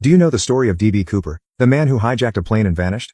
Do you know the story of D.B. Cooper, the man who hijacked a plane and vanished?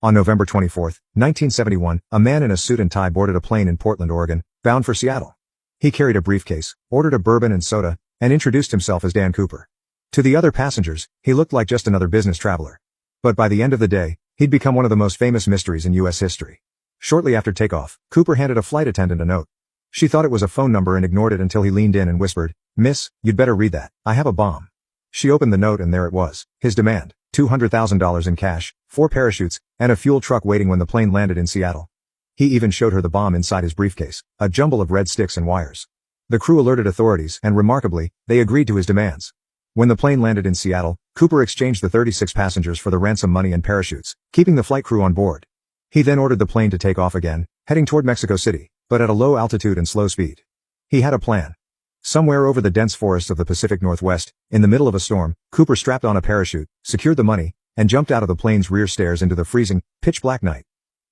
On November 24, 1971, a man in a suit and tie boarded a plane in Portland, Oregon, bound for Seattle. He carried a briefcase, ordered a bourbon and soda, and introduced himself as Dan Cooper. To the other passengers, he looked like just another business traveler. But by the end of the day, he'd become one of the most famous mysteries in U.S. history. Shortly after takeoff, Cooper handed a flight attendant a note. She thought it was a phone number and ignored it until he leaned in and whispered, "Miss, you'd better read that. I have a bomb." She opened the note and there it was, his demand, $200,000 in cash, 4 parachutes, and a fuel truck waiting when the plane landed in Seattle. He even showed her the bomb inside his briefcase, a jumble of red sticks and wires. The crew alerted authorities and, remarkably, they agreed to his demands. When the plane landed in Seattle, Cooper exchanged the 36 passengers for the ransom money and parachutes, keeping the flight crew on board. He then ordered the plane to take off again, heading toward Mexico City, but at a low altitude and slow speed. He had a plan. Somewhere over the dense forests of the Pacific Northwest, in the middle of a storm, Cooper strapped on a parachute, secured the money, and jumped out of the plane's rear stairs into the freezing, pitch-black night.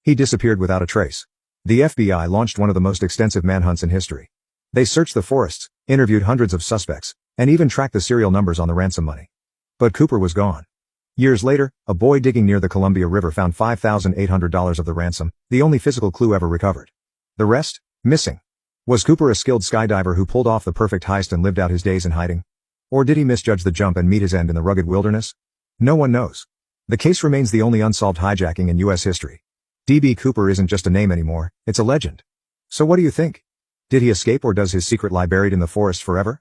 He disappeared without a trace. The FBI launched one of the most extensive manhunts in history. They searched the forests, interviewed hundreds of suspects, and even tracked the serial numbers on the ransom money. But Cooper was gone. Years later, a boy digging near the Columbia River found $5,800 of the ransom, the only physical clue ever recovered. The rest? Missing. Was Cooper a skilled skydiver who pulled off the perfect heist and lived out his days in hiding? Or did he misjudge the jump and meet his end in the rugged wilderness? No one knows. The case remains the only unsolved hijacking in U.S. history. D.B. Cooper isn't just a name anymore, it's a legend. So what do you think? Did he escape or does his secret lie buried in the forest forever?